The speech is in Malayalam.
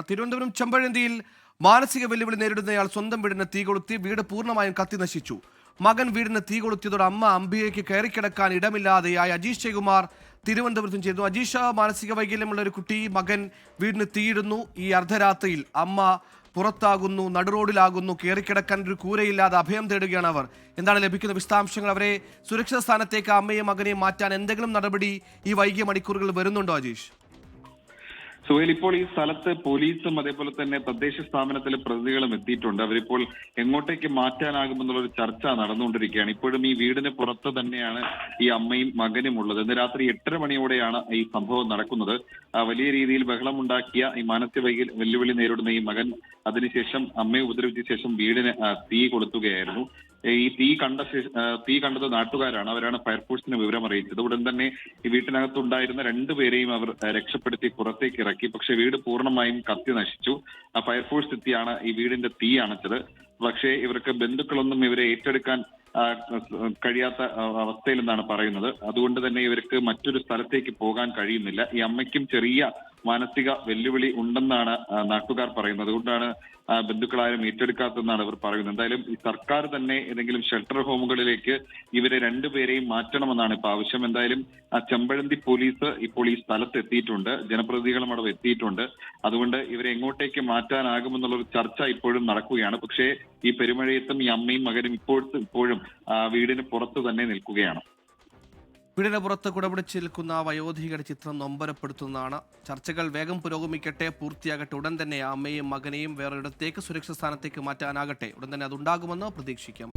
തിരുവനന്തപുരം ചെമ്പഴന്തിയിൽ മാനസിക വെല്ലുവിളി നേരിടുന്നയാൾ സ്വന്തം വീടിന് തീ കൊളുത്തി വീട് പൂർണ്ണമായും കത്തി നശിച്ചു. മകൻ വീടിന് തീ കൊളുത്തിയതോടെ അമ്മ അംബികയ്ക്ക് കയറിക്കിടക്കാൻ ഇടമില്ലാതെയായി. അജീഷ് ജയകുമാർ തിരുവനന്തപുരത്തും ചെയ്തു. അജീഷ്, മാനസിക വൈകല്യമുള്ള ഒരു കുട്ടി, മകൻ വീടിന് തീയിടുന്നു. ഈ അർദ്ധരാത്രിയിൽ അമ്മ പുറത്താകുന്നു, നടുറോഡിലാകുന്നു, കയറിക്കിടക്കാൻ ഒരു കൂരയില്ലാതെ അഭയം തേടുകയാണ് അവർ. എന്താണ് ലഭിക്കുന്ന വിശദാംശങ്ങൾ? അവരെ സുരക്ഷിത സ്ഥാനത്തേക്ക് അമ്മയും മകനെയും മാറ്റാൻ എന്തെങ്കിലും നടപടി ഈ വൈകിയ മണിക്കൂറുകൾ വരുന്നുണ്ടോ അജീഷ്? സുഹേൽ, ഇപ്പോൾ ഈ സ്ഥലത്ത് പോലീസും അതേപോലെ തന്നെ തദ്ദേശ സ്ഥാപനത്തിലെ പ്രതിനിധികളും എത്തിയിട്ടുണ്ട്. അവരിപ്പോൾ എങ്ങോട്ടേക്ക് മാറ്റാനാകുമെന്നുള്ളൊരു ചർച്ച നടന്നുകൊണ്ടിരിക്കുകയാണ്. ഇപ്പോഴും ഈ വീടിന് പുറത്ത് തന്നെയാണ് ഈ അമ്മയും മകനും ഉള്ളത്. ഇന്ന് രാത്രി 8:30 മണിയോടെയാണ് ഈ സംഭവം നടക്കുന്നത്. വലിയ രീതിയിൽ ബഹളമുണ്ടാക്കിയ ഈ മാനസിക വെല്ലുവിളി നേരിടുന്ന ഈ മകൻ അതിനുശേഷം അമ്മയെ ഉപദ്രവിച്ച ശേഷം വീടിന് തീ കൊളുത്തുകയായിരുന്നു. ഈ തീ കണ്ടത് നാട്ടുകാരാണ്. അവരാണ് ഫയർഫോഴ്സിന് വിവരം അറിയിച്ചത്. ഉടൻ തന്നെ ഈ വീട്ടിനകത്തുണ്ടായിരുന്ന രണ്ടുപേരെയും അവർ രക്ഷപ്പെടുത്തി പുറത്തേക്ക് ഇറക്കി. പക്ഷെ വീട് പൂർണ്ണമായും കത്തി നശിച്ചു. ഫയർഫോഴ്സ് എത്തിയാണ് ഈ വീടിന്റെ തീ അണച്ചത്. പക്ഷേ ഇവർക്ക് ബന്ധുക്കളൊന്നും ഇവരെ ഏറ്റെടുക്കാൻ കഴിയാത്ത അവസ്ഥയിലെന്നാണ് പറയുന്നത്. അതുകൊണ്ട് തന്നെ ഇവർക്ക് മറ്റൊരു സ്ഥലത്തേക്ക് പോകാൻ കഴിയുന്നില്ല. ഈ അമ്മയ്ക്കും ചെറിയ മാനസിക വെല്ലുവിളി ഉണ്ടെന്നാണ് നാട്ടുകാർ പറയുന്നത്. അതുകൊണ്ടാണ് ബന്ധുക്കളാരും ഏറ്റെടുക്കാത്തതെന്നാണ് അവർ പറയുന്നത്. എന്തായാലും ഈ സർക്കാർ തന്നെ ഏതെങ്കിലും ഷെൽട്ടർ ഹോമുകളിലേക്ക് ഇവരെ രണ്ടുപേരെയും മാറ്റണമെന്നാണ് ഇപ്പൊ ആവശ്യം. എന്തായാലും ചെമ്പഴന്തി പോലീസ് ഇപ്പോൾ ഈ സ്ഥലത്ത് എത്തിയിട്ടുണ്ട്. ജനപ്രതിനിധികളും അവിടെ എത്തിയിട്ടുണ്ട്. അതുകൊണ്ട് ഇവരെ എങ്ങോട്ടേക്ക് മാറ്റാനാകുമെന്നുള്ള ഒരു ചർച്ച ഇപ്പോഴും നടക്കുകയാണ്. പക്ഷേ ഈ പെരുമഴയത്തും ഈ അമ്മയും മകനും ഇപ്പോഴും വീടിന് പുറത്ത് തന്നെ നിൽക്കുകയാണ്. വീടിന് പുറത്ത് കുടപിടിച്ച് നിൽക്കുന്ന വയോധികയുടെ ചിത്രം നൊമ്പരപ്പെടുത്തുന്നതാണ്. ചർച്ചകൾ വേഗം പുരോഗമിക്കട്ടെ, പൂർത്തിയാകട്ടെ. ഉടൻ തന്നെ അമ്മയും മകനെയും വേറൊരിടത്തേക്ക് സുരക്ഷിത സ്ഥാനത്തേക്ക് മാറ്റാനാകട്ടെ. ഉടൻ തന്നെ അതുണ്ടാകുമെന്ന് പ്രതീക്ഷിക്കാം.